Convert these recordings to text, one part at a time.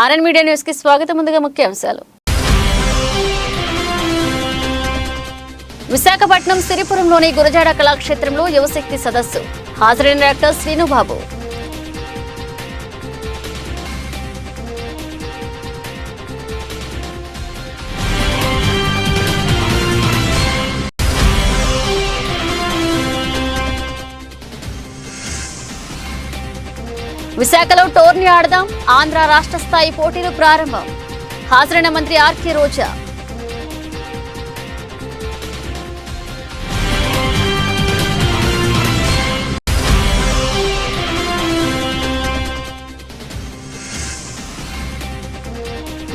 RN media news కి స్వాగతం. ముందుగా ముఖ్యాంశాలు. విశాఖపట్నం సిరిపురంలోని గురజాడ కళాక్షేత్రంలో యువశక్తి సదస్సు. హాజరైన డాక్టర్ శ్రీనుబాబు. విశాఖలో టోర్నీ ఆడదాం, ఆంధ్ర రాష్ట్ర స్థాయి పోటీలు ప్రారంభం. హాజరైన మంత్రి ఆర్కే రోజా.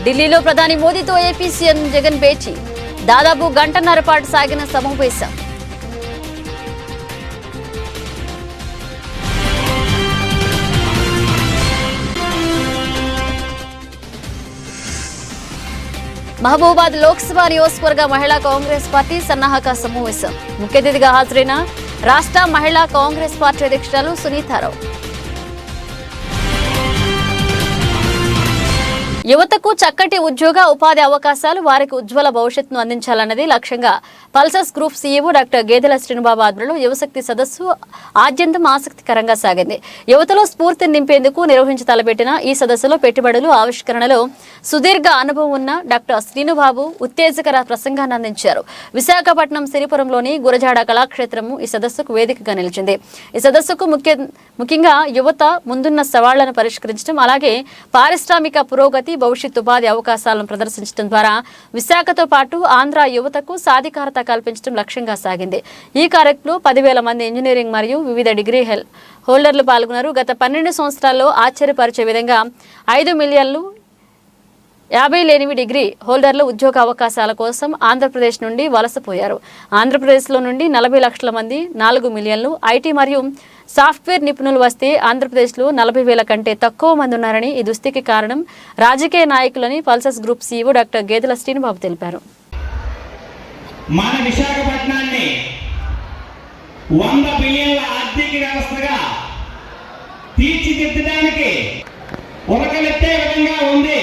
ఢిల్లీలో ప్రధాని మోదీతో ఏపీ సీఎం జగన్ భేటీ. దాదాపు గంటన్నర పాటు సాగిన సమావేశం. మహబూబాద్ లోక్సభ నియోజకవర్గ మహిళా కాంగ్రెస్ పార్టీ సన్నాహక సమావేశం. ముఖ్య అతిథిగా హాజరైన రాష్ట్ర మహిళా కాంగ్రెస్ పార్టీ అధ్యక్షురాలు సునీతారావు. యువతకు చక్కటి ఉద్యోగ ఉపాధి అవకాశాలు, వారికి ఉజ్వల భవిష్యత్తును అందించాలన్నది లక్ష్యంగా పల్సస్ గ్రూప్ సీఈఓ డాక్టర్ గేదెల శ్రీనుబాబు ఆధ్వర్యంలో యువశక్తి సదస్సు ఆద్యంతం ఆసక్తికరంగా సాగింది. యువతలో స్ఫూర్తిని నింపేందుకు నిర్వహించి తలపెట్టిన ఈ సదస్సులో పెట్టుబడులు ఆవిష్కరణలో సుదీర్ఘ అనుభవం ఉన్న డాక్టర్ శ్రీనుబాబు ఉత్తేజకర ప్రసంగాన్ని అందించారు. విశాఖపట్నం సిరిపురంలోని గురజాడ కళాక్షేత్రము ఈ సదస్సుకు వేదికగా నిలిచింది. ఈ సదస్సుకు ముఖ్యంగా యువత ముందున్న సవాళ్లను పరిష్కరించడం, అలాగే పారిశ్రామిక పురోగతి, భవిష్యత్ ఉపాధి అవకాశాలను ప్రదర్శించడం ద్వారా విశాఖతో పాటు ఆంధ్ర యువతకు సాధికారత కల్పించడం లక్ష్యంగా సాగింది. ఈ కార్యక్రమంలో 10,000 మంది ఇంజనీరింగ్ మరియు వివిధ డిగ్రీ హోల్డర్లు పాల్గొన్నారు. గత 12 సంవత్సరాల్లో ఆశ్చర్యపరిచే విధంగా 5,058,000 డిగ్రీ హోల్డర్లు ఉద్యోగ అవకాశాల కోసం ఆంధ్రప్రదేశ్ నుండి వలసపోయారు. ఆంధ్రప్రదేశ్లో నుండి 40 లక్షల మంది, 4 మిలియన్లు ఐటీ మరియు సాఫ్ట్వేర్ నిపుణులు వస్తే ఆంధ్రప్రదేశ్లో 40,000 కంటే తక్కువ మంది ఉన్నారని, ఈ దుస్థితికి కారణం రాజకీయ నాయకులని పల్సస్ గ్రూప్ సీఈఓ డాక్టర్ గేదెల శ్రీనుబాబు తెలిపారు. మన విశాఖపట్నాన్ని 100 బిలియన్ల ఆర్థిక వ్యవస్థగా తీర్చిదిద్దడానికి ఉరకలెత్తే విధంగా ఉంది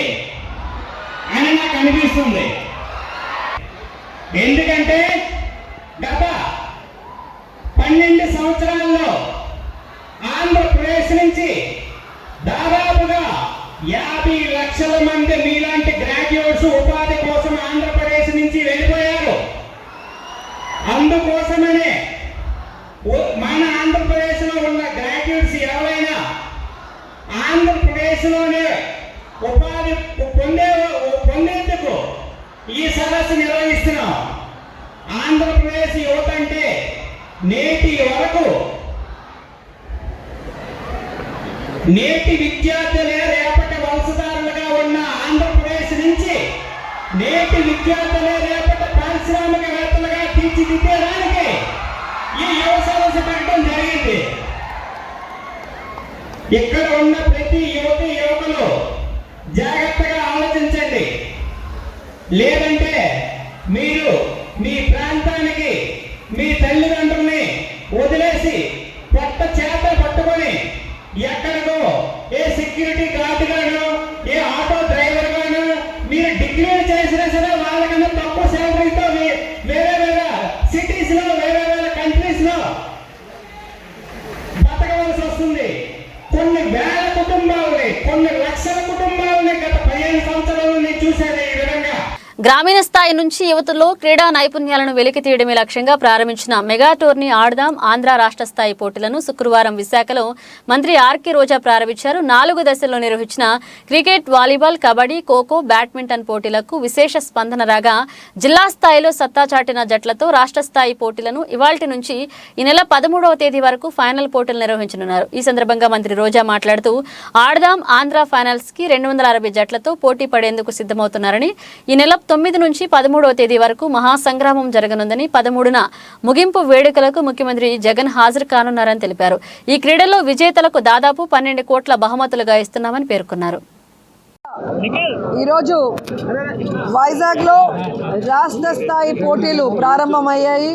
అని నాకు అనిపిస్తుంది. ఎందుకంటే గత 12 సంవత్సరాల్లో ఆంధ్రప్రదేశ్ నుంచి దాదాపుగా 50 లక్షల మంది మీలాంటి గ్రాడ్యుయేట్స్ ఉపాధి కోసం ఆంధ్రప్రదేశ్ నుంచి వెళ్ళిపోయారు. అందుకోసమనే మన ఆంధ్రప్రదేశ్లో ఉన్న గ్రాడ్యుయేట్స్ ఎవరైనా ఆంధ్రప్రదేశ్లోనే ఉపాధి పొందేందుకు ఈ సదస్సు నిర్వహిస్తున్నాం. ఆంధ్రప్రదేశ్ యువత అంటే నేటి విద్యార్థులే రేపటి వలసదారులుగా ఉన్న ఆంధ్రప్రదేశ్ నుంచి నేటి విద్యార్థులే రేపటి పారిశ్రామికవేత్తలుగా తీర్చిదిద్దడానికి ఈ యువ సదస్సు పెట్టడం జరిగింది. ఇక్కడ ఉన్న ప్రతి యువకులు జాగ్రత్తగా ఆలోచించండి. లేదంటే మీరు మీ ప్రాంతానికి మీ తల్లిదండ్రుల్ని వదిలేసి కొత్త చేత పట్టుకొని ఎక్కడికో ఏ సెక్యూరిటీ గార్డు గాను, ఏ ఆటో డ్రైవర్ గాను మీరు డిగ్రీలు చేసినా సరే వాళ్ళకన్నా తక్కువ శాలరీతో వేరే సిటీస్ లో వేరే కంట్రీస్ లో బతకవలసి వస్తుంది. కొన్ని వేల కుటుంబాలని, కొన్ని లక్షల కుటుంబాలని గత 15 సంవత్సరాలు నేను చూశాను ఈ విధంగా. గ్రామీణ స్థాయి నుంచి యువతలో క్రీడా నైపుణ్యాలను వెలికి తీయడమే లక్ష్యంగా ప్రారంభించిన మెగా టోర్నీ ఆడదాం ఆంధ్ర రాష్ట్ర స్థాయి పోటీలను శుక్రవారం విశాఖలో మంత్రి ఆర్కే రోజా ప్రారంభించారు. 4 దశల్లో నిర్వహించిన cricket, volleyball, kabaddi, kho kho, badminton పోటీలకు విశేష స్పందన రాగా జిల్లా స్థాయిలో సత్తా చాటిన జట్లతో రాష్ట్ర స్థాయి పోటీలను ఇవాల్టి నుంచి ఈ నెల 13వ తేదీ వరకు ఫైనల్ పోటీలు నిర్వహించనున్నారు. ఈ సందర్భంగా మంత్రి రోజా మాట్లాడుతూ ఆడదాం ఆంధ్ర ఫైనల్స్ కి 260 జట్లతో పోటీ పడేందుకు సిద్ధమవుతున్నారని, ఈ నెల 9 నుంచి 13వ తేదీ వరకు మహాసంగ్రామం జరగనుందని, 13న ముగింపు వేడుకలకు ముఖ్యమంత్రి జగన్ హాజరు కానున్నారని తెలిపారు. ఈ క్రీడల్లో విజేతలకు దాదాపు 12 కోట్ల బహుమతులుగా ఇస్తున్నామని పేర్కొన్నారు. ఈరోజు వైజాగ్లో రాష్ట్ర స్థాయి పోటీలు ప్రారంభమయ్యాయి.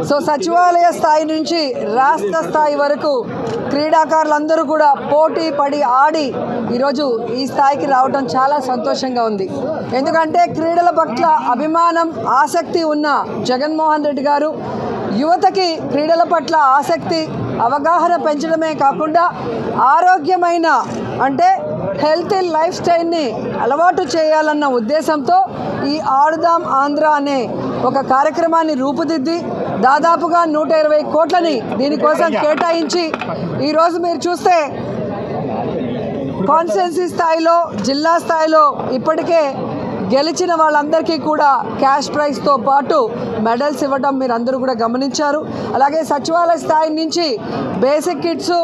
సో సచివాలయ స్థాయి నుంచి రాష్ట్ర స్థాయి వరకు క్రీడాకారులందరూ కూడా పోటీ పడి ఆడి ఈరోజు ఈ స్థాయికి రావడం చాలా సంతోషంగా ఉంది. ఎందుకంటే క్రీడల పట్ల అభిమానం, ఆసక్తి ఉన్న జగన్మోహన్ రెడ్డి గారు యువతకి క్రీడల పట్ల ఆసక్తి, అవగాహన పెంచడమే కాకుండా ఆరోగ్యమైన అంటే హెల్తీ లైఫ్ స్టైల్ని అలవాటు చేయాలన్న ఉద్దేశంతో ఈ ఆడుదాం ఆంధ్ర అనే ఒక కార్యక్రమాన్ని రూపుదిద్ది దాదాపుగా 120 కోట్లని దీనికోసం కేటాయించి ఈరోజు మీరు చూస్తే కాన్స్టిట్యున్సీ స్థాయిలో, జిల్లా స్థాయిలో ఇప్పటికే గెలిచిన వాళ్ళందరికీ కూడా క్యాష్ ప్రైజ్తో పాటు మెడల్స్ ఇవ్వడం మీరు అందరూ కూడా గమనించారు. అలాగే సచివాలయ స్థాయి నుంచి బేసిక్ కిట్స్,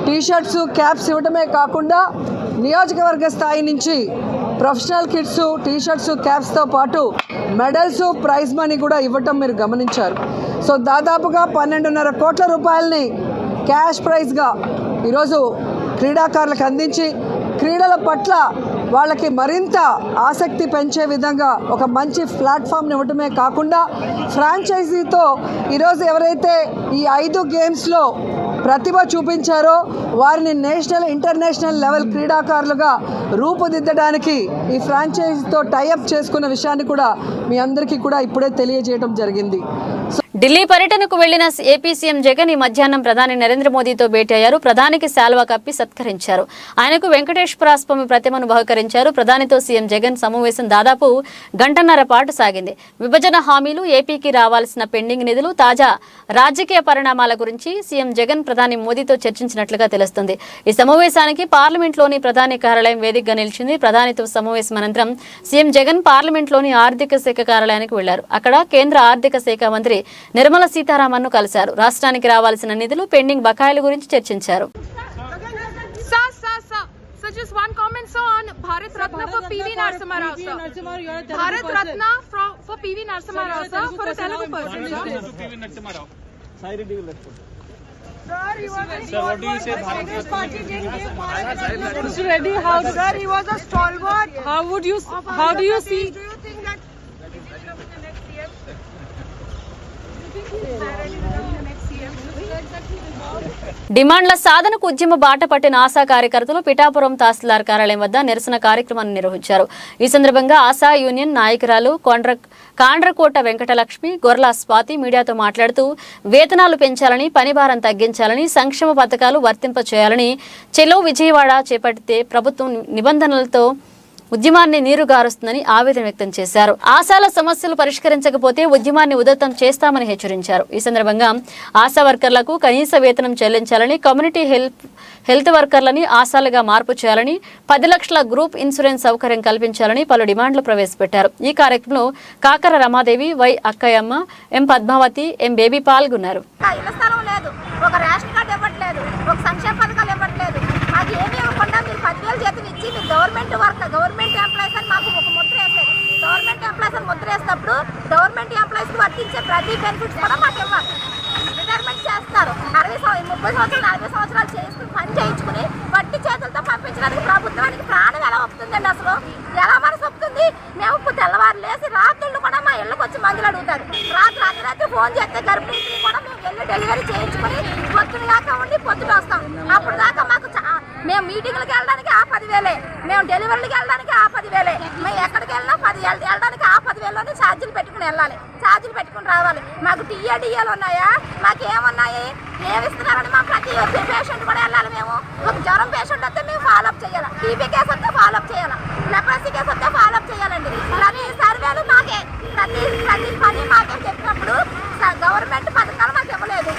టీషర్ట్స్, క్యాప్స్ ఇవ్వడమే కాకుండా నియోజకవర్గ స్థాయి నుంచి ప్రొఫెషనల్ కిట్స్, టీషర్ట్స్, క్యాప్స్తో పాటు మెడల్స్, ప్రైజ్ మనీ కూడా ఇవ్వటం మీరు గమనించారు. సో దాదాపుగా 12.5 కోట్ల రూపాయలని క్యాష్ ప్రైజ్గా ఈరోజు క్రీడాకారులకు అందించి క్రీడల పట్ల వాళ్ళకి మరింత ఆసక్తి పెంచే విధంగా ఒక మంచి ప్లాట్ఫామ్ని ఇవ్వటమే కాకుండా ఫ్రాంచైజీతో ఈరోజు ఎవరైతే ఈ 5 గేమ్స్లో ప్రతిభ చూపించారో వారిని నేషనల్, ఇంటర్నేషనల్ లెవెల్ క్రీడాకారులుగా రూపుదిద్దడానికి ఈ ఫ్రాంచైజీతో టైఅప్ చేసుకున్న విషయాన్ని కూడా మీ అందరికీ కూడా ఇప్పుడే తెలియజేయడం జరిగింది. ఢిల్లీ పర్యటనకు వెళ్లిన ఏపీ సీఎం జగన్ ఈ మధ్యాహ్నం ప్రధాని నరేంద్ర మోదీతో భేటీ అయ్యారు. ప్రధానికి శాల్వా కప్పి సత్కరించారు. ఆయనకు వెంకటేశ్వర స్వామి ప్రతిమను బహుకరించారు. ప్రధానితో సీఎం జగన్ సమావేశం దాదాపు గంటన్నర పాటు సాగింది. విభజన హామీలు, ఏపీకి రావాల్సిన పెండింగ్ నిధులు, తాజా రాజకీయ పరిణామాల గురించి సీఎం జగన్ ప్రధాని మోదీతో చర్చించినట్లుగా తెలుస్తుంది. ఈ సమావేశానికి పార్లమెంట్లోని ప్రధాని కార్యాలయం వేదికగా నిలిచింది. ప్రధానితో సమావేశం అనంతరం సీఎం జగన్ పార్లమెంట్లోని ఆర్థిక శాఖ కార్యాలయానికి వెళ్లారు. అక్కడ కేంద్ర ఆర్థిక శాఖ మంత్రి నిర్మలా సీతారామన్ను కలిశారు. రాష్ట్రానికి రావాల్సిన నిధులు, పెండింగ్ బకాయిల గురించి చర్చించారు. So just one comment sir on Bharat Ratna for PV Narasimha Rao sir. Bharat Ratna for PV Narasimha Rao sir for a Telugu person sir. PV Narasimha Rao. Sir, what do you say Bharat Ratna? Mr. Reddy, how sir he was a stalwart. How do you see? Do you think that he will become the next CM? Do you think he is ready to become the next CM? డిమాండ్ల సాధనకు ఉద్యమ బాట పట్టిన ఆశా కార్యకర్తలు పిఠాపురం తహసీల్దార్ కార్యాలయం వద్ద నిరసన కార్యక్రమాన్ని నిర్వహించారు. ఈ సందర్భంగా ఆశా యూనియన్ నాయకురాలు కాండ్రకోట వెంకటలక్ష్మి, గొర్ల స్వాతి మీడియాతో మాట్లాడుతూ వేతనాలు పెంచాలని, పనిభారం తగ్గించాలని, సంక్షేమ పథకాలు వర్తింపచేయాలని, చెలో విజయవాడ చేపడితే ప్రభుత్వం నిబంధనలతో ఉద్యమాన్ని నీరుగారుస్తుందని ఆవేదన వ్యక్తం చేశారు. ఆశాల సమస్యలు పరిష్కరించకపోతే ఉద్యమాన్ని ఉధృతం చేస్తామని హెచ్చరించారు. ఈ సందర్భంగా ఆశా వర్కర్లకు కనీస వేతనం చెల్లించాలని, కమ్యూనిటీ హెల్త్ వర్కర్లని ఆశాలుగా మార్పు చేయాలని, 10 లక్షల గ్రూప్ ఇన్సూరెన్స్ సౌకర్యం కల్పించాలని పలు డిమాండ్లు ప్రవేశపెట్టారు. ఈ కార్యక్రమంలో Kakara Ramadevi, Y Akkayyamma, M Padmavati, M Baby పాల్గొన్నారు. గవర్నమెంట్ ఎంప్లాయీస్ అని మాకు ఒక ముద్ర వేసేది. గవర్నమెంట్ ఎంప్లాయీస్ అని ముద్ర వేసినప్పుడు గవర్నమెంట్ ఎంప్లాయీస్కి వర్తించే ప్రతి బెనిఫిట్స్ కూడా మాకు ఇవ్వాలి. రిటైర్మెంట్ చేస్తారు 30 సంవత్సరాలు 40 సంవత్సరాలు చేసుకుని పని చేయించుకుని వట్టి చేతులతో పంపించడానికి ప్రభుత్వానికి ప్రాణం ఎలా ఒప్పుతుందండి? అసలు ఎలా మనసు ఒప్పుతుంది? మేము ఇప్పుడు తెల్లవారు లేసి రాత్రులు కూడా మా ఇళ్ళకి వచ్చి మందులు అడుగుతారు. రాత్రి ఫోన్ చేస్తే గర్భిణీ కూడా మేము వెళ్ళి డెలివరీ చేయించుకుని పొద్దున దాకా ఉండి పొద్దున వస్తాం. అప్పుడు దాకా మాకు మేము మీటింగ్లకు వెళ్ళడానికి ఆ 10,000, మేము డెలివరీకి వెళ్ళడానికి ఆ 10,000, మేము ఎక్కడికి వెళ్ళినా వెళ్ళడానికి ఆ 10,000లోనే ఛార్జీలు పెట్టుకుని వెళ్ళాలి, ఛార్జీలు పెట్టుకుని రావాలి. మాకు టీఏలు ఉన్నాయా? మాకు ఏమున్నాయి? ఏమి ఇస్తున్నారని మా ప్రతి పేషెంట్ కూడా వెళ్ళాలి. మేము ఒక జ్వరం పేషెంట్ వస్తే మేము ఫాలోఅప్ చేయాలి, టీబీ కేసు వస్తే ఫాలోఅప్ చేయాలి, లెప్రసీ కేసు వస్తే ఫాలోఅప్ చేయాలండి. ప్రతి సర్వేలు మాకే, ప్రతి పని మాకే చెప్పినప్పుడు గవర్నమెంట్ పథకాలు మాకు ఇవ్వలేదు.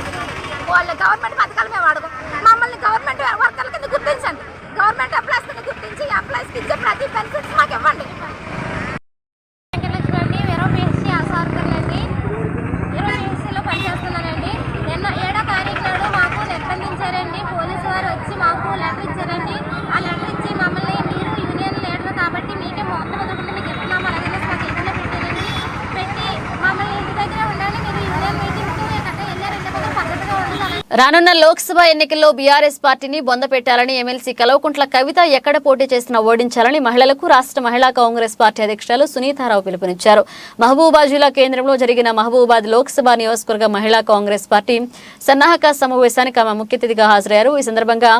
వాళ్ళ గవర్నమెంట్ పథకాలు మేము అడగం. మమ్మల్ని గవర్నమెంట్ వర్కర్ల కింద గుర్తించండి, గవర్నమెంట్ ఎంప్లాయీస్ కింద గుర్తించి ఎంప్లాయీస్కి ఇచ్చే ప్రతి బెనిఫిట్స్ మాకు ఇవ్వండి. వెంకటలక్ష్మి వెరోపీఎస్సీ ఆశా వర్కర్లండి. వెరోపీఎస్సీలో పనిచేస్తున్నానండి. నిన్న 7వ తారీఖు నాడు మాకు నిర్బంధించారండి. పోలీసు వారు వచ్చి మాకు లెటర్ ఇచ్చారండి. ఆ లెటర్ ఇచ్చి మమ్మల్ని మీరు యూనియన్ లీడర్ కాబట్టి మీకే మొత్తం వదులుకుంటే మీకు ఇస్తున్నాము అలాగే మాకు ఇంట్లో పెట్టారండి. పెట్టి మమ్మల్ని ఇంటి దగ్గర ఉండాలి, మీరు యూనియన్ మీటింగ్కి వెళ్ళారంటే కొంచెం పద్ధతిగా ఉండాలి. రానున్న లోక్సభ ఎన్నికల్లో బీఆర్ఎస్ పార్టీని బొందపెట్టాలని ఎమ్మెల్సీ కల్వకుంట్ల కవిత ఎక్కడ పోటీ చేసినా ఓడించాలని మహిళలకు రాష్ట్ర మహిళా కాంగ్రెస్ పార్టీ అధ్యక్షురాలు సునీతారావు పిలుపునిచ్చారు. మహబూబాబాద్ జిల్లా కేంద్రంలో జరిగిన మహబూబాబాద్ లోక్సభ నియోజకవర్గ మహిళా కాంగ్రెస్ పార్టీ సన్నాహక సమావేశానికి ఆమె ముఖ్య అతిథిగా హాజరయ్యారు. ఈ సందర్భంగా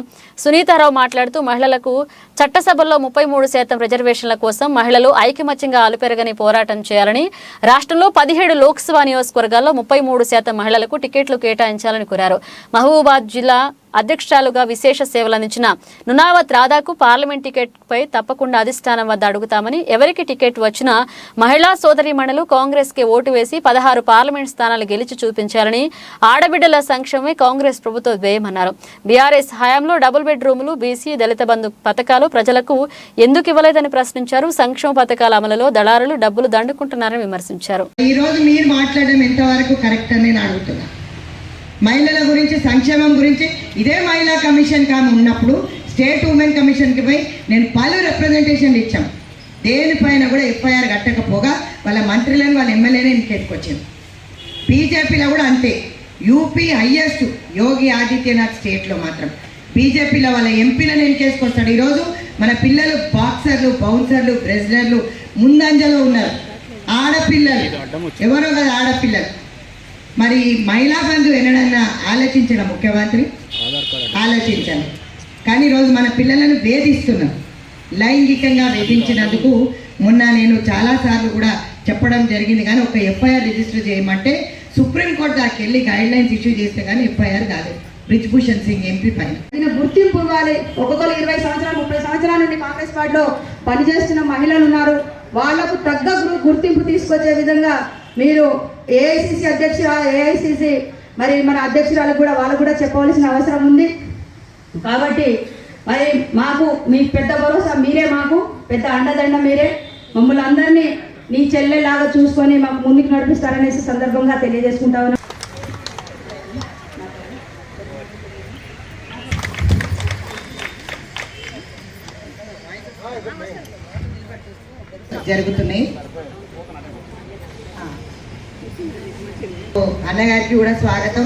సునీతారావు మాట్లాడుతూ మహిళలకు చట్టసభల్లో 33% రిజర్వేషన్ల కోసం మహిళలు ఐకమత్యంగా అలుపెరగని పోరాటం చేయాలని, రాష్ట్రంలో 17 లోక్సభ నియోజకవర్గాల్లో 33% మహిళలకు టికెట్లు కేటాయించాలని కోరారు. మహబూబాబాద్ జిల్లా అధ్యక్షురాలుగా విశేష సేవలు అందించిన నునావత్ రాధాకు పార్లమెంట్ టికెట్ పై తప్పకుండా అధిష్టానం వద్ద అడుగుతామని, ఎవరికి టికెట్ వచ్చినా మహిళా సోదరీమణులు కాంగ్రెస్ కి ఓటు వేసి 16 పార్లమెంట్ స్థానాలు గెలిచి చూపించాలని, ఆడబిడ్డల సంక్షేమమే కాంగ్రెస్ ప్రభుత్వ ధ్యేయమన్నారు. బీఆర్ఎస్ హయాంలో డబుల్ బెడ్రూములు, బీసీ, దళిత బంధు పథకాలు ప్రజలకు ఎందుకు ఇవ్వలేదని ప్రశ్నించారు. సంక్షేమ పథకాల అమలులో దళారులు డబ్బులు దండుకుంటున్నారని విమర్శించారు. ఈ రోజు మీరు మాట్లాడడం ఎంతవరకు కరెక్ట్ అని నేను అడుగుతున్నా. మహిళల గురించి, సంక్షేమం గురించి ఇదే మహిళా కమిషన్ కాని ఉన్నప్పుడు స్టేట్ ఉమెన్ కమిషన్కి పోయి నేను పలు రిప్రజెంటేషన్లు ఇచ్చాం. దేనిపైన కూడా ఎఫ్ఐఆర్ కట్టకపోగా వాళ్ళ మంత్రులను, వాళ్ళ ఎమ్మెల్యేనే ఇంకెత్తుకొచ్చింది. బీజేపీలో కూడా అంతే. యూపీ హైయెస్ట్ యోగి ఆదిత్యనాథ్ స్టేట్లో మాత్రం బీజేపీలో వాళ్ళ ఎంపీలను ఎన్నికేసుకొస్తాడు. ఈరోజు మన పిల్లలు బాక్సర్లు, బౌన్సర్లు, బ్రెజిలర్లు ముందంజలో ఉన్నారు. ఆడపిల్లలు ఎవరో కదా ఆడపిల్లలు. మరి మహిళా బంధు ఎన్నడన్నా ఆలోచించిన ముఖ్యమంత్రి? ఆలోచించాను. కానీ ఈరోజు మన పిల్లలను వేధిస్తున్నాం. లైంగికంగా వేధించినందుకు మొన్న నేను చాలాసార్లు కూడా చెప్పడం జరిగింది. కానీ ఒక ఎఫ్ఐఆర్ రిజిస్టర్ చేయమంటే సుప్రీంకోర్టు దానికి వెళ్ళి గైడ్ లైన్స్ ఇష్యూ చేస్తే కానీ ఎఫ్ఐఆర్ కాలేదు బ్రిజ్భూషణ్ సింగ్ ఎంపీ పైన. గుర్తింపు ఇవ్వాలి. ఒక్కొక్కరు 20 సంవత్సరాలు 30 సంవత్సరాల నుండి కాంగ్రెస్ పార్టీలో పనిచేస్తున్న మహిళలు ఉన్నారు. వాళ్లకు తగ్గ గుర్తింపు తీసుకొచ్చే విధంగా మీరు ఏఐసిసి ఏఐసిసి మరి మన అధ్యక్షురాలకు కూడా వాళ్ళు కూడా చెప్పవలసిన అవసరం ఉంది. కాబట్టి మరి మాకు మీ పెద్ద భరోసా మీరే, మాకు పెద్ద అండదండ మీరే. మమ్మల్ని అందరినీ నీ చెల్లెలాగా చూసుకొని మాకు ముందుకు నడిపిస్తారనేసి సందర్భంగా తెలియజేసుకుంటా ఉన్నాం. జరుగుతున్నాయి. అన్నగారికి కూడా స్వాగతం.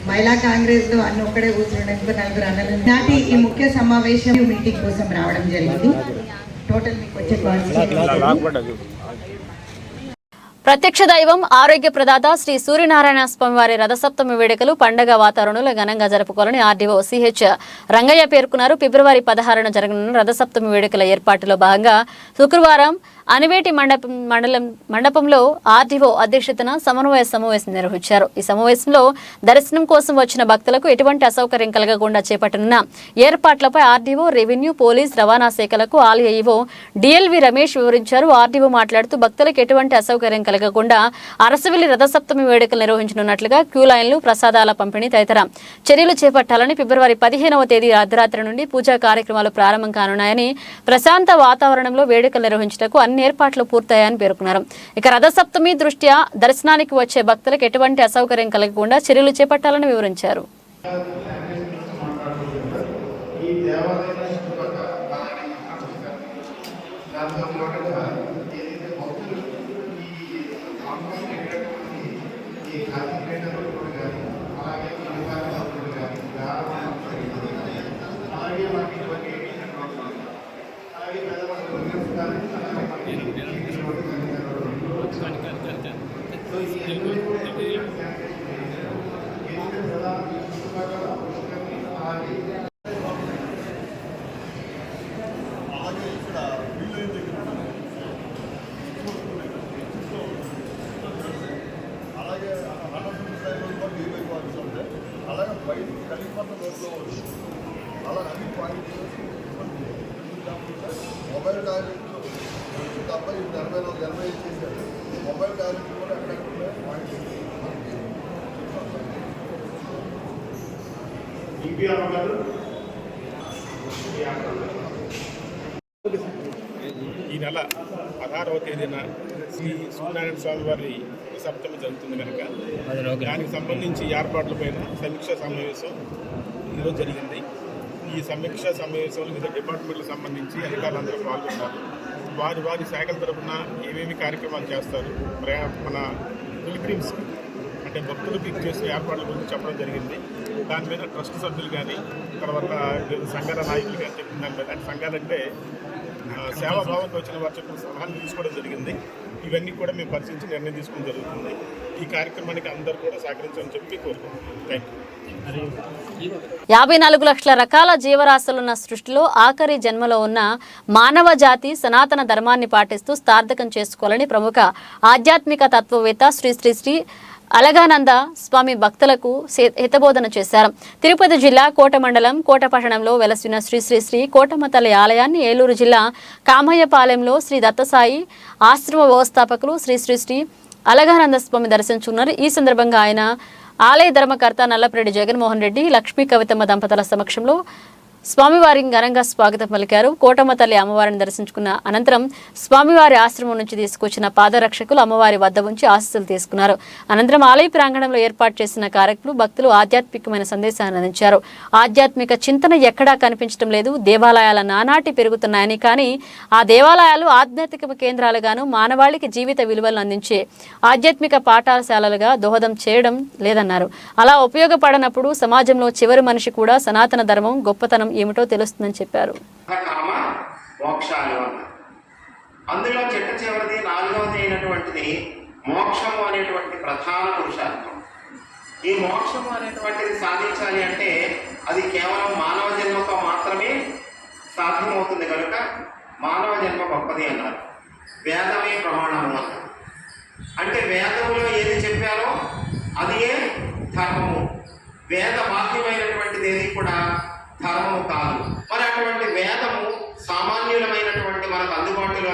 మహిళా కాంగ్రెస్ లో అన్న ఒక్కడే కూర్చున్నందుకు 4 అన్నలు నాటి ఈ ముఖ్య సమావేశం మీటింగ్ కోసం రావడం జరిగింది. టోటల్ మీకు వచ్చే ప్రత్యక్ష దైవం, ఆరోగ్య ప్రదాత శ్రీ సూర్యనారాయణ స్వామి వారి రథసప్తమి వేడుకలు పండగ వాతావరణంలో ఘనంగా జరుపుకోవాలని ఆర్డీఓ సిహెచ్ రంగయ్య పేర్కొన్నారు. ఫిబ్రవరి 16న జరగనున్న రథసప్తమి వేడుకల ఏర్పాటులో భాగంగా శుక్రవారం అనివేటి మండపంలో ఆర్డీఓ అధ్యక్షతన సమన్వయ సమావేశం నిర్వహించారు. ఈ సమావేశంలో దర్శనం కోసం వచ్చిన భక్తులకు ఎటువంటి అసౌకర్యం కలగకుండా చేపట్టనున్న ఏర్పాట్లపై ఆర్డీఓ, రెవెన్యూ, పోలీస్, రవాణా శాఖలకు ఆలయ ఈవో డిఎల్వి రమేష్ వివరించారు. ఆర్డీఓ మాట్లాడుతూ భక్తులకు ఎటువంటి అసౌకర్యం కలగకుండా అరసవిల్లి రథసప్తమి వేడుకలు నిర్వహించనున్నట్లుగా క్యూ లైన్లు, ప్రసాదాల పంపిణీ తదితర చర్యలు చేపట్టాలని, ఫిబ్రవరి 15వ తేదీ అర్ధరాత్రి నుండి పూజా కార్యక్రమాలు ప్రారంభం కానున్నాయని, ప్రశాంత వాతావరణంలో వేడుకలు నిర్వహించటకు అన్ని ఏర్పాట్లు పూర్తయ్యాయని పేర్కొన్నారు. ఇక రథసప్తమి దృష్ట్యా దర్శనానికి వచ్చే భక్తులకు ఎటువంటి అసౌకర్యం కలగకుండా చర్యలు చేపట్టాలని వివరించారు. మొబైల్ టాయిలెట్లు తప్ప 80 చేశారు. మొబైల్ టాయిలెట్లు కూడా ఎక్కడెక్కడ ఈ నెల 16వ తేదీన శ్రీ సూర్యనారాయణ స్వామి వారి సప్తమి జరుగుతుంది కనుక దానికి సంబంధించి ఏర్పాట్లపైన సమీక్షా సమావేశం ఈరోజు జరిగింది. ఈ సమీక్షా సమావేశంలో వివిధ డిపార్ట్మెంట్లకు సంబంధించి అధికారులందరూ పాల్గొన్నారు. వారి శాఖల తరఫున ఏమేమి కార్యక్రమాలు చేస్తారు, మన పిల్గ్రిమ్స్కి అంటే భక్తులకి చేసిన ఏర్పాట్ల గురించి చెప్పడం జరిగింది. దాని మీద ట్రస్ట్ సభ్యులు కానీ తర్వాత సంఘాల నాయకులు కానీ చెప్పిన దాని మీద సంఘాలంటే సేవాభావంతో వచ్చిన వారు చెప్పిన సలహాలు తీసుకోవడం జరిగింది. ఇవన్నీ కూడా మేము పరిశీలించి నిర్ణయం తీసుకోవడం జరుగుతుంది. ఈ కార్యక్రమానికి అందరూ కూడా సహకరించాలని చెప్పి కోరుకుంటున్నాం. Thank you. 54 లక్షల రకాల జీవరాశులున్న సృష్టిలో ఆఖరి జన్మలో ఉన్న మానవ జాతి సనాతన ధర్మాన్ని పాటిస్తూ సార్థకం చేసుకోవాలని ప్రముఖ ఆధ్యాత్మిక తత్వవేత్త శ్రీ శ్రీ శ్రీ అలగానంద స్వామి భక్తులకు హితబోధన చేశారు. తిరుపతి జిల్లా కోట మండలం కోట పట్టణంలో వెలసిన శ్రీ శ్రీ శ్రీ కోటమ్మ తల్లి ఆలయాన్ని ఏలూరు జిల్లా కామయ్యపాలెంలో శ్రీ దత్తసాయి ఆశ్రమ వ్యవస్థాపకులు శ్రీ శ్రీ శ్రీ అలగానంద స్వామి దర్శించుకున్నారు. ఈ సందర్భంగా ఆయన ఆలయ ధర్మకర్త నల్లపరెడ్డి జగన్మోహన్ రెడ్డి, లక్ష్మీ కవితమ్మ దంపతుల సమక్షంలో స్వామివారికి ఘనంగా స్వాగతం పలికారు. కోటమ్మ తల్లి అమ్మవారిని దర్శించుకున్న అనంతరం స్వామివారి ఆశ్రమం నుంచి తీసుకొచ్చిన పాదరక్షకులు అమ్మవారి వద్ద ఉంచి ఆశీస్సులు తీసుకున్నారు. అనంతరం ఆలయ ప్రాంగణంలో ఏర్పాటు చేసిన కార్యక్రమాలు భక్తులు ఆధ్యాత్మికమైన సందేశాన్ని అందించారు. ఆధ్యాత్మిక చింతన ఎక్కడా కనిపించడం లేదు. దేవాలయాల నానాటి పెరుగుతున్నాయని, కానీ ఆ దేవాలయాలు ఆధ్యాత్మిక కేంద్రాలుగాను మానవాళికి జీవిత విలువలను అందించే ఆధ్యాత్మిక పాఠశాలలుగా దోహదం చేయడం లేదన్నారు. అలా ఉపయోగపడనప్పుడు సమాజంలో చివరి మనిషి కూడా సనాతన ధర్మం గొప్పతనం ఏమిటో తెలుస్తుందని చెప్పారు. మోక్షాలు అందులో చెట్టు చివరిది 4వది అయినటువంటిది మోక్షము అనేటువంటి ప్రధాన పురుషార్థం. ఈ మోక్షము అనేటువంటిది సాధించాలి అంటే అది కేవలం మానవ జన్మతో మాత్రమే సాధ్యమవుతుంది కనుక మానవ జన్మ గొప్పది అన్నారు. వేదమే ప్రమాణము అన్నారు. అంటే వేదములో ఏది చెప్పారో అది ధర్మము. వేద బాహ్యమైనటువంటిది ఏది కూడా ధర్మము కాదు. మరి అటువంటి వేదము సామాన్యులమైనటువంటి మనకు అందుబాటులో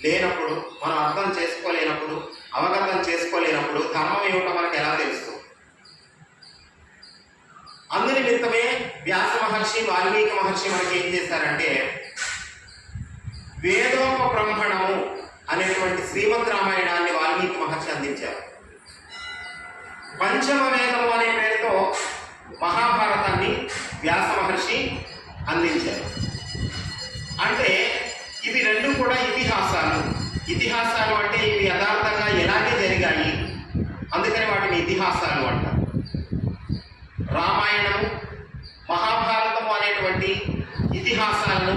లేనప్పుడు మనం అర్థం చేసుకోలేనప్పుడు అవగతం చేసుకోలేనప్పుడు ధర్మం ఏమిటో మనకు ఎలా తెలుస్తుంది? అందునిమిత్తమే వ్యాస మహర్షి వాల్మీకి మహర్షి మనకి ఏం చేశారంటే వేదోపబ్రహ్మణము అనేటువంటి శ్రీమద్ రామాయణాన్ని వాల్మీకి మహర్షి అందించారు. పంచమ వేదము అనే పేరుతో మహాభారతాన్ని వ్యాస మహర్షి అందించారు. అంటే ఇవి రెండు కూడా ఇతిహాసాలు అంటే ఇవి యథార్థంగా ఎలాగే జరిగాయి, అందుకని వాటిని ఇతిహాసాలు అంటారు. రామాయణము మహాభారతము అనేటువంటి ఇతిహాసాలను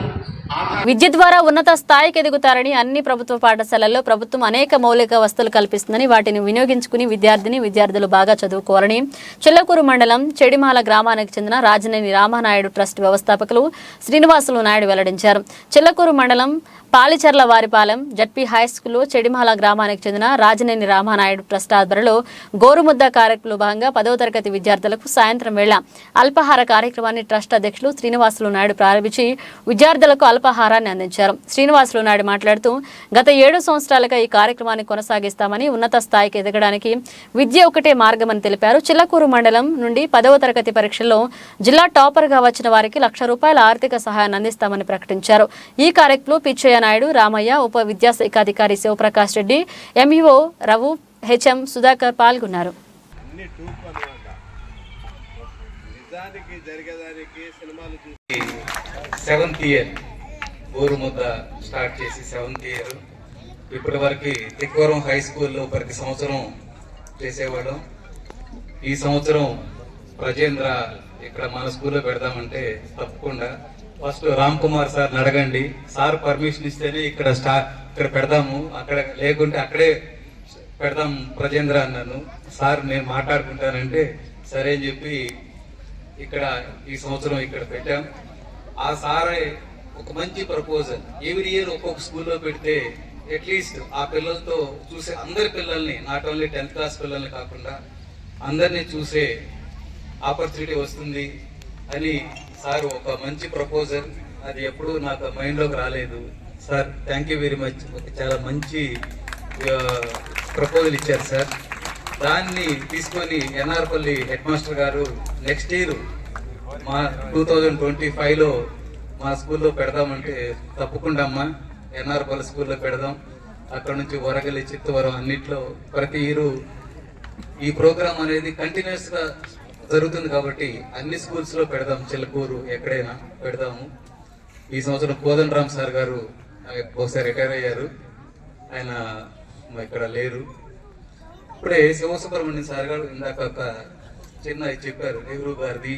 విద్య ద్వారా ఉన్నత స్థాయికి ఎదుగుతారని అన్ని ప్రభుత్వ పాఠశాలల్లో ప్రభుత్వం అనేక మౌలిక వసతులు కల్పిస్తుందని వాటిని వినియోగించుకుని విద్యార్థులు బాగా చదువుకోవాలని చెల్లకూరు మండలం చెడిమాల గ్రామానికి చెందిన రాజనేని రామానాయుడు ట్రస్ట్ వ్యవస్థాపకులు శ్రీనివాసులు నాయుడు వెల్లడించారు. చెల్లకూరు మండలం పాలిచర్ల వారిపాలెం జడ్పీ హై స్కూల్లో చెడిమాల గ్రామానికి చెందిన రాజనేని రామానాయుడు ట్రస్ట్ ఆధ్వర్యంలో గోరుముద్ద కార్యక్రమంలో భాగంగా 10వ తరగతి విద్యార్థులకు సాయంత్రం వేళ అల్పాహార కార్యక్రమాన్ని ట్రస్ట్ అధ్యక్షులు శ్రీనివాసులు నాయుడు ప్రారంభించి విద్యార్థులకు అల్పాహారాన్ని అందించారు. శ్రీనివాసులు నాయుడు మాట్లాడుతూ గత 7 సంవత్సరాలుగా ఈ కార్యక్రమాన్ని కొనసాగిస్తామని, ఉన్నత స్థాయికి ఎదగడానికి విద్య ఒకటే మార్గమని తెలిపారు. చిల్లకూరు మండలం నుండి 10వ తరగతి పరీక్షల్లో జిల్లా టాపర్గా వచ్చిన వారికి ₹1,00,000 ఆర్థిక సహాయాన్ని అందిస్తామని ప్రకటించారు. ఈ కార్యక్రమంలో పిచ్చయ్య నాయుడు, రామయ్య, ఉప విద్యాశాఖ అధికారి శివప్రకాష్ రెడ్డి, ఎంఈఓ రఘు, హెచ్ఎం సుధాకర్ పాల్గొన్నారు. సెవెంత్ ఇయర్ గోరుముద్ద స్టార్ట్ చేసి 7th ఇయర్ ఇప్పటి వరకు తిక్వరం హై స్కూల్లో ప్రతి సంవత్సరం చేసేవాళ్ళం. ఈ సంవత్సరం ప్రజేంద్ర ఇక్కడ మన స్కూల్లో పెడదామంటే తప్పకుండా ఫస్ట్ రామ్ కుమార్ సార్ని అడగండి, సార్ పర్మిషన్ ఇస్తేనే ఇక్కడ పెడదాము, అక్కడ లేకుంటే అక్కడే పెడదాం ప్రజేంద్ర అన్నాను. సార్ నేను మాట్లాడుకుంటానంటే సరే అని చెప్పి ఇక్కడ ఈ సంవత్సరం ఇక్కడ పెట్టాం. ఆ సారే ఒక మంచి ప్రపోజల్, ఎవ్రీ ఇయర్ ఒక్కొక్క స్కూల్లో పెడితే అట్లీస్ట్ ఆ పిల్లలతో చూసే అందరి పిల్లల్ని, నాట్ ఓన్లీ 10th క్లాస్ పిల్లల్ని కాకుండా అందరినీ చూసే ఆపర్చునిటీ వస్తుంది అని సార్ ఒక మంచి ప్రపోజల్, అది ఎప్పుడూ నాకు మైండ్లోకి రాలేదు. Sir thank you very much, చాలా మంచి ప్రపోజల్ ఇచ్చారు సార్. దాన్ని తీసుకొని ఎన్ఆర్పల్లి హెడ్ మాస్టర్ గారు నెక్స్ట్ ఇయర్ మా 2025లో మా స్కూల్లో పెడదామంటే తప్పకుండా అమ్మా ఎన్ఆర్పల్లి స్కూల్లో పెడదాం, అక్కడ నుంచి వరగలి, చిత్తవరం అన్నిట్లో ప్రతి ఇయర్ ఈ ప్రోగ్రామ్ అనేది కంటిన్యూస్ గా జరుగుతుంది కాబట్టి అన్ని స్కూల్స్ లో పెడదాం, చిల్లకూరు ఎక్కడైనా పెడదాము. ఈ సంవత్సరం కోదండరామ్ సార్ గారు ఒకసారి రిటైర్ అయ్యారు, ఆయన ఇక్కడ లేరు. ఇప్పుడే శివసుబ్రహ్మణ్యం సార్ గారు ఇందాక ఒక చిన్న చెప్పారు నెహ్రూ గారిది.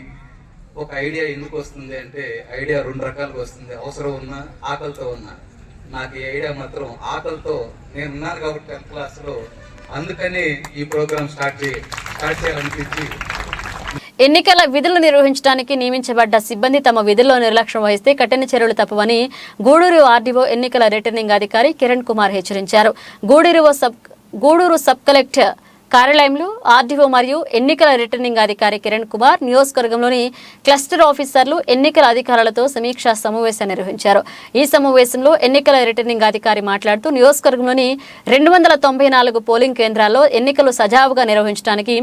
ఒక ఐడియా ఎందుకు వస్తుంది అంటే ఐడియా 2 రకాలుగా వస్తుంది, అవసరం ఉన్నా ఆకలితో ఉన్నా. నాకు ఈ ఐడియా మాత్రం ఆకలితో నేనున్నాను కాబట్టి 10th క్లాస్లో, అందుకని ఈ ప్రోగ్రామ్ స్టార్ట్ చేయాలనిపించి. ఎన్నికల విధులు నిర్వహించడానికి నియమించబడ్డ సిబ్బంది తమ విధుల్లో నిర్లక్ష్యం వహిస్తే కఠిన చర్యలు తప్పవని గూడూరు ఆర్డీఓ ఎన్నికల రిటర్నింగ్ అధికారి కిరణ్ కుమార్ హెచ్చరించారు. గూడూరు సబ్ కలెక్టర్ కార్యాలయంలో ఆర్డీఓ మరియు ఎన్నికల రిటర్నింగ్ అధికారి కిరణ్ కుమార్ నియోజకవర్గంలోని క్లస్టర్ ఆఫీసర్లు, ఎన్నికల అధికారులతో సమీక్షా సమావేశం నిర్వహించారు. ఈ సమావేశంలో ఎన్నికల రిటర్నింగ్ అధికారి మాట్లాడుతూ నియోజకవర్గంలోని 294 పోలింగ్ కేంద్రాల్లో ఎన్నికలు సజావుగా నిర్వహించడానికి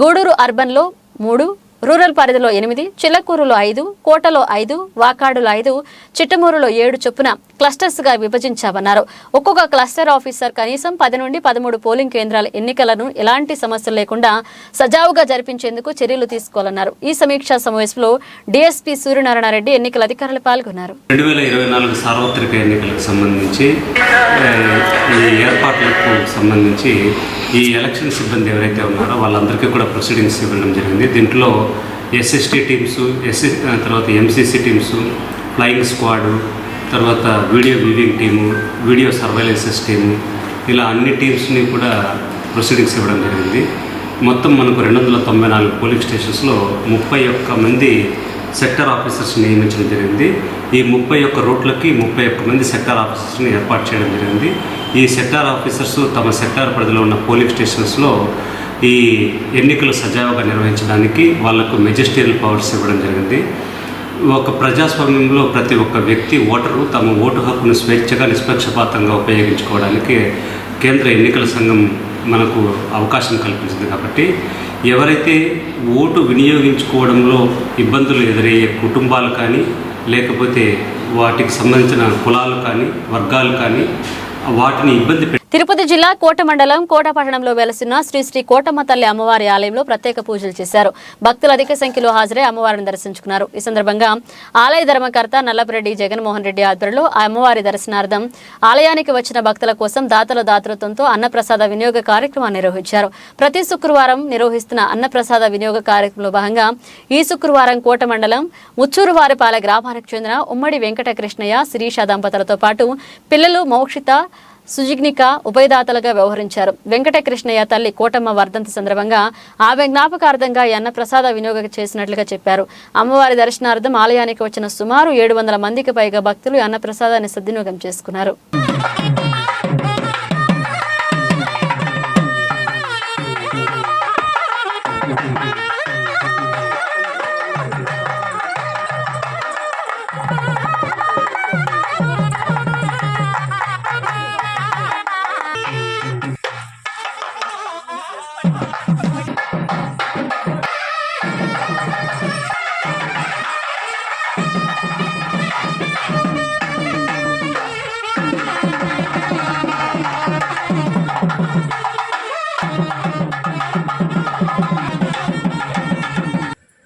గూడూరు అర్బన్లో 3, రూరల్ పరిధిలో 8, చిల్లకూరులో 5, కోటలో 5, వాకాడులో 5, చిట్టమూరులో 7 చొప్పున క్లస్టర్స్గా విభజించామన్నారు. ఒక్కొక్క క్లస్టర్ ఆఫీసర్ కనీసం 10 నుండి 13 పోలింగ్ కేంద్రాల ఎన్నికలను ఎలాంటి సమస్యలు లేకుండా సజావుగా జరిపించేందుకు చర్యలు తీసుకోవాలన్నారు. ఈ సమీక్షా సమావేశంలో డీఎస్పీ సూర్యనారాయణ రెడ్డి, ఎన్నికల అధికారులు పాల్గొన్నారు. 2024 సార్వత్రిక ఎన్నికలకు సంబంధించి ఈ ఏర్పాట్లకు సంబంధించి ఈ ఎలక్షన్ సిబ్బంది ఎవరైతే ఉన్నారో వాళ్ళందరికీ కూడా ప్రొసీడింగ్స్ ఇవ్వడం జరిగింది. దీంట్లో ఎస్ఎస్టీ టీమ్స్, తర్వాత ఎంసీసీ టీమ్స్, ఫ్లయింగ్ స్క్వాడ్, తర్వాత video viewing team, video surveillances team, ఇలా అన్ని టీమ్స్ని కూడా ప్రొసీడింగ్స్ ఇవ్వడం జరిగింది. మొత్తం మనకు 294 పోలింగ్ స్టేషన్స్లో 31 మంది సెక్టర్ ఆఫీసర్స్ నియమించడం జరిగింది. ఈ 31 రూట్లకి 31 మంది సెక్టార్ ఆఫీసర్స్ని ఏర్పాటు చేయడం జరిగింది. ఈ సెక్టార్ ఆఫీసర్స్ తమ సెక్టార్ పరిధిలో ఉన్న పోలింగ్ స్టేషన్స్లో ఈ ఎన్నికలు సజావుగా నిర్వహించడానికి వాళ్లకు మెజిస్ట్రియల్ పవర్స్ ఇవ్వడం జరిగింది. ఒక ప్రజాస్వామ్యంలో ప్రతి ఒక్క వ్యక్తి, ఓటరు తమ ఓటు హక్కును స్వేచ్ఛగా నిష్పక్షపాతంగా ఉపయోగించుకోవడానికి కేంద్ర ఎన్నికల సంఘం మనకు అవకాశం కల్పించింది. కాబట్టి ఎవరైతే ఓటు వినియోగించుకోవడంలో ఇబ్బందులు ఎదురయ్యే కుటుంబాలు కానీ, లేకపోతే వాటికి సంబంధించిన కులాలు కానీ, వర్గాలు కానీ వాటిని ఇబ్బంది తిరుపతి జిల్లా కోట మండలం కోట పట్టణంలో వెలసిన శ్రీ శ్రీ కోటమ్మ తల్లి అమ్మవారి ఆలయంలో ప్రత్యేక పూజలు చేశారు. భక్తులు అధిక సంఖ్యలో హాజరై అమ్మవారిని దర్శించుకున్నారు. ఈ సందర్భంగా ఆలయ ధర్మకర్త నల్లపరెడ్డి జగన్మోహన్ రెడ్డి ఆధ్వర్యంలో అమ్మవారి దర్శనార్థం ఆలయానికి వచ్చిన భక్తుల కోసం దాతల దాతృత్వంతో అన్నప్రసాద వినియోగ కార్యక్రమాన్ని నిర్వహించారు. ప్రతి శుక్రవారం నిర్వహిస్తున్న అన్నప్రసాద వినియోగ కార్యక్రమంలో భాగంగా ఈ శుక్రవారం కోట మండలం ముచ్చూరువారిపాలె గ్రామానికి చెందిన ఉమ్మడి వెంకట కృష్ణయ్య, శిరీష దంపతులతో పాటు పిల్లలు మోక్షిత, సుజిగ్నిక ఉభయదాతలుగా వ్యవహరించారు. వెంకట కృష్ణయ్య తల్లి కోటమ్మ వర్ధంతి సందర్భంగా ఆమె జ్ఞాపకార్థంగా ఈ అన్నప్రసాద వినియోగం చేసినట్లుగా చెప్పారు. అమ్మవారి దర్శనార్థం ఆలయానికి వచ్చిన సుమారు 700 మందికి పైగా భక్తులు అన్నప్రసాదాన్ని సద్వినియోగం చేసుకున్నారు.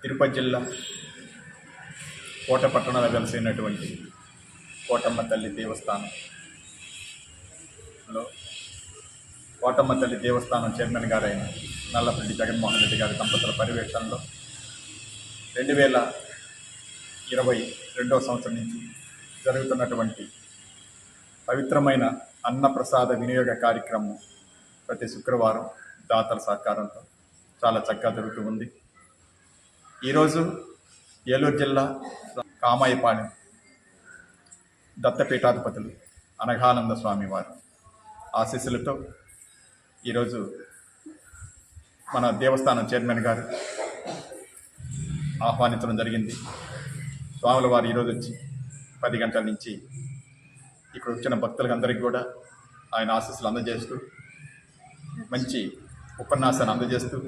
తిరుపతి జిల్లా కోట పట్టణంలో వెలసినటువంటి కోటమ్మ తల్లి దేవస్థానంలో కోటమ్మ తల్లి దేవస్థానం చైర్మన్ గారైన నల్లపరెడ్డి జగన్మోహన్ రెడ్డి గారి దంపతుల పర్యవేక్షణలో 2022 సంవత్సరం నుంచి జరుగుతున్నటువంటి పవిత్రమైన అన్నప్రసాద వినియోగ కార్యక్రమం ప్రతి శుక్రవారం దాతల సహకారంతో చాలా చక్కగా జరుగుతూ ఉంది. ఈరోజు ఏలూరు జిల్లా కామాయపాలెం దత్తపీఠాధిపతులు అనఘానంద స్వామి వారు ఆశీస్సులతో ఈరోజు మన దేవస్థానం చైర్మన్ గారు ఆహ్వానించడం జరిగింది. స్వాముల వారు ఈరోజు వచ్చి 10 గంటల నుంచి ఇక్కడ వచ్చిన భక్తులందరికీ కూడా ఆయన ఆశీస్సులు అందజేస్తూ మంచి ఉపన్యాసాన్ని అందజేస్తూ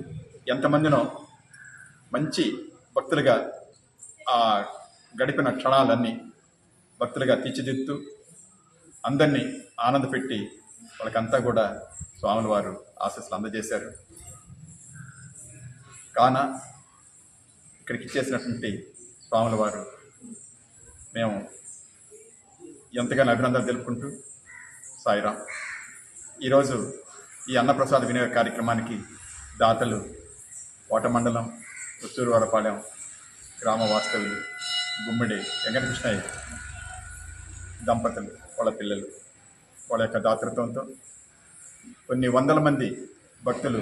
ఎంతమందినో మంచి భక్తులుగా గడిపిన క్షణాలన్నీ భక్తులుగా తీర్చిదిద్దుతూ అందరినీ ఆనందపెట్టి వాళ్ళకంతా కూడా స్వాముల వారు ఆశీస్సులు అందజేశారు. కాన ఇక్కడికి ఇచ్చేసినటువంటి స్వాముల వారు మేము ఎంతగానో అభినందనలు తెలుపుకుంటూ సాయిరాం. ఈరోజు ఈ అన్నప్రసాద వినియోగ కార్యక్రమానికి దాతలు కోట మండలం ఉత్తూరువరపాలెం గ్రామ వాస్తవ్యులు గుమ్మిడి వెంకటకృష్ణయ్య దంపతులు, వాళ్ళ పిల్లలు, వాళ్ళ యొక్క దాతృత్వంతో కొన్ని వందల మంది భక్తులు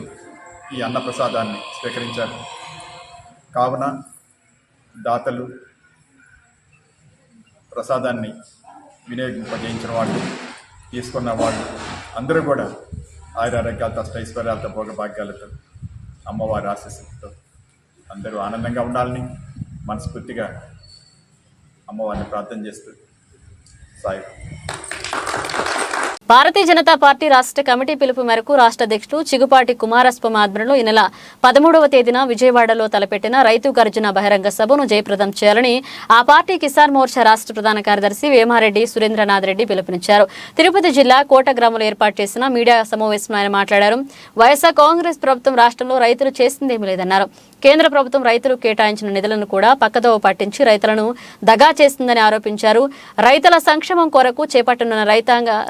ఈ అన్నప్రసాదాన్ని స్వీకరించారు. కావున దాతలు, ప్రసాదాన్ని వినియోగింపజేయించిన వాళ్ళు, తీసుకున్న వాళ్ళు అందరూ కూడా ఆయురారోగ్యాలతో, అష్టైశ్వర్యాలతో, భోగభాగ్యాలతో, అమ్మవారి ఆశీస్సులతో అందరూ ఆనందంగా ఉండాలని మనస్ఫూర్తిగా అమ్మవారిని ప్రార్థన చేస్తూ సాయి. భారతీయ జనతా పార్టీ రాష్ట్ర కమిటీ పిలుపు మేరకు రాష్ట్ర అధ్యక్షుడు చిగుపాటి కుమారస్వామి ఆధ్వర్యంలో ఈ నెల 13వ తేదీన విజయవాడలో తలపెట్టిన రైతు గర్జన బహిరంగ సభను జయప్రదం చేయాలని ఆ పార్టీ కిసాన్ మోర్చా రాష్ట్ర ప్రధాన కార్యదర్శి వేమారెడ్డి సురేంద్రనాథ్ రెడ్డి పిలుపునిచ్చారు. తిరుపతి జిల్లా కోట గ్రామంలో ఏర్పాటు చేసిన మీడియా సమావేశంలో ఆయన మాట్లాడారు. వైఎస్ఆర్ కాంగ్రెస్ ప్రభుత్వం రాష్ట్రంలో రైతులు చేసిందేమీ లేదన్నారు. కేంద్ర ప్రభుత్వం రైతులు కేటాయించిన నిధులను కూడా పక్కదోవ పట్టించి రైతులను దగా చేస్తుందని ఆరోపించారు. రైతుల సంక్షేమం కొరకు చేపట్టనున్న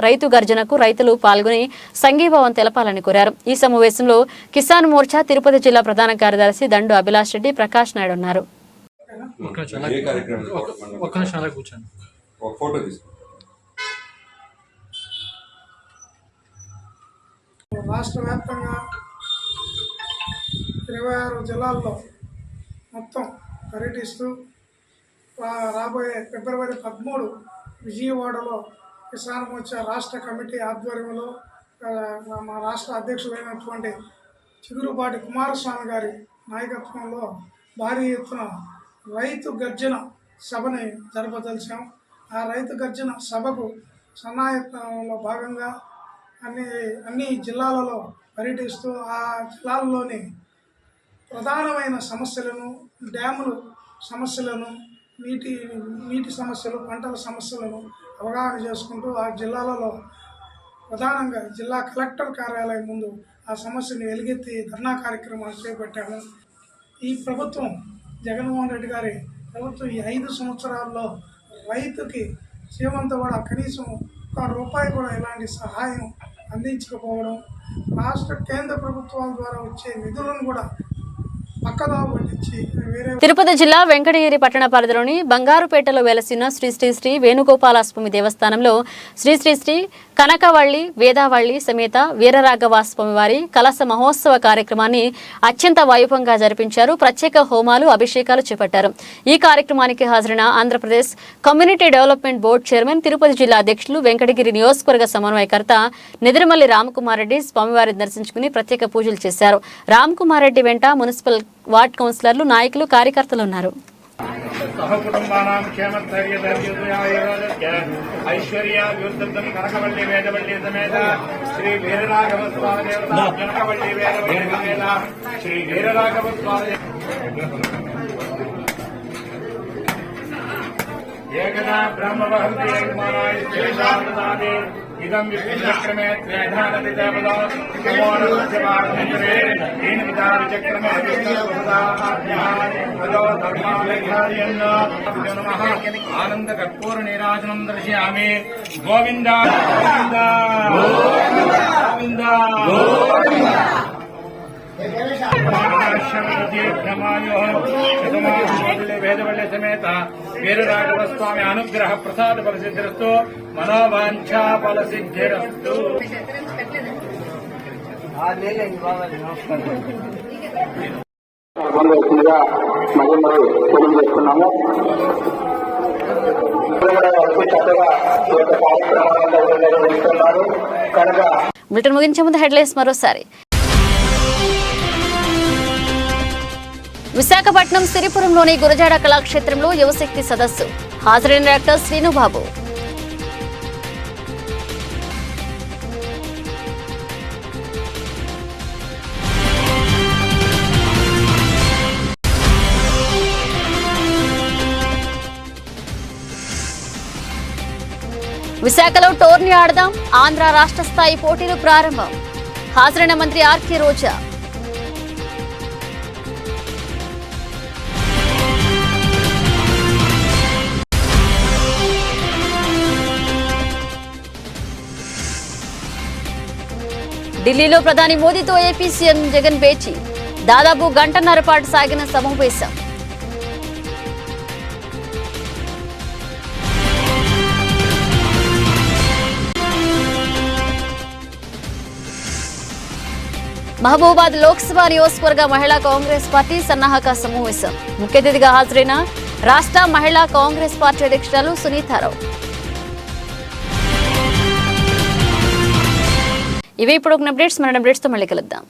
రైతు గర్జనకు రైతులు పాల్గొని సంఘీభావం తెలపాలని కోరారు. ఈ సమావేశంలో కిసాన్ మోర్చా తిరుపతి జిల్లా ప్రధాన కార్యదర్శి దండు అభిలాష్ రెడ్డి, ప్రకాష్ నాయుడు ఉన్నారు. రాష్ట్ర వ్యాప్తంగా 26 జిల్లాల్లో మొత్తం పర్యటిస్తూ రాబోయే ఫిబ్రవరి 13 విజయవాడలో కిసాన్ మోర్చా రాష్ట్ర కమిటీ ఆధ్వర్యంలో మా రాష్ట్ర అధ్యక్షుడైనటువంటి చిగురుపాటి కుమారస్వామి గారి నాయకత్వంలో భారీ ఎత్తున రైతు గర్జన సభని జరపదలిచాం. ఆ రైతు గర్జన సభకు సన్నాయత్నంలో భాగంగా అన్ని జిల్లాలలో పర్యటిస్తూ ఆ జిల్లాల్లోని ప్రధానమైన సమస్యలను, డ్యాముల సమస్యలను, నీటి సమస్యలు, పంటల సమస్యలను అవగాహన చేసుకుంటూ ఆ జిల్లాలలో ప్రధానంగా జిల్లా కలెక్టర్ కార్యాలయం ముందు ఆ సమస్యను వెలుగెత్తి ధర్నా కార్యక్రమాలు చేపట్టాము. ఈ ప్రభుత్వం, జగన్మోహన్ రెడ్డి గారి ప్రభుత్వం ఈ 5 సంవత్సరాల్లో రైతుకి సీమంత కూడా కనీసం ₹1 కూడా ఎలాంటి సహాయం అందించకపోవడం, రాష్ట్ర కేంద్ర ప్రభుత్వాల ద్వారా వచ్చే నిధులను కూడా తిరుపతి జిల్లా వెంకటగిరి పట్టణ పరిధిలోని బంగారుపేటలో వెలసిన శ్రీ శ్రీ శ్రీ వేణుగోపాలస్వామి దేవస్థానంలో శ్రీ శ్రీ శ్రీ కనకవల్లి వేదావళి సమేత వీరరాఘవాస్వామి వారి కలశ మహోత్సవ కార్యక్రమాన్ని అత్యంత వైభవంగా జరిపించారు. ప్రత్యేక హోమాలు, అభిషేకాలు చేపట్టారు. ఈ కార్యక్రమానికి హాజరైన Andhra Pradesh community development board chairman, Tirupati జిల్లా అధ్యక్షులు, వెంకటగిరి నియోజకవర్గ సమన్వయకర్త నిద్రమల్లి రామకుమార్ రెడ్డి స్వామివారిని దర్శించుకుని ప్రత్యేక పూజలు చేశారు. రామకుమార్ రెడ్డి వెంట మున్సిపల్ వార్డ్ కౌన్సిలర్లు, నాయకులు, కార్యకర్తలు ఉన్నారు. సహకుటుంబానాం క్షేమస్థైర్య ఐశ్వర్య వ్యూర్ధం కనకవల్లి వేదవల్లి సమేత శ్రీ వీరరాఘవ స్వామి దేవత కనకవల్లి వేదవల్లి సమేత శ్రీ వీరరాఘవ స్వామి ఏకదా బ్రహ్మవహంతి ఏకమానాయ శ్రీశాంతదాదే ఇదం విష్ణుచక్రమే త్రేధానది దేవదా సమోనస్యమార్ధంజరే దీన విచార చక్రమే విష్ణుపదాభ్యాదో ధర్మాలఘార్యన్న నమః ఆనంద కర్పూర నీరాజనం దర్శయామి. గోవింద గోవింద గోవింద గోవింద. వేదవల్లి సమేత వీరరాఘవ స్వామి అనుగ్రహ ప్రసాద ఫలసిద్ధిరస్తు, మనోవాంఛా ఫలసిద్ధిరస్తు. బులెటిన్ ముగించే ముందు హెడ్లైన్స్ మరోసారి. విశాఖపట్నం సిరిపురంలోని గురజాడ కళాక్షేత్రంలో యువశక్తి సదస్సు, హాజరైన డాక్టర్ శ్రీనుబాబు. విశాఖలో టోర్నీ ఆడదాం, ఆంధ్ర రాష్ట్ర స్థాయి పోటీలు ప్రారంభం, హాజరైన మంత్రి ఆర్కే రోజా. ఢిల్లీలో ప్రధాని మోదీతో ఏపీ సీఎం జగన్ భేటీ, దాదాపు గంటన్నర పాటు సాగిన సమావేశం. మహబూబాద్ లోక్సభ నియోజకవర్గ మహిళా కాంగ్రెస్ పార్టీ సన్నాహక సమావేశం. ముఖ్య అతిథిగా హాజరైన రాష్ట్ర మహిళా కాంగ్రెస్ పార్టీ అధ్యక్షురాలు సునీతారావు. ఇవి ఇప్పుడు అప్డేట్స్. మన అప్డేట్స్తో మళ్ళీ కలుద్దాం.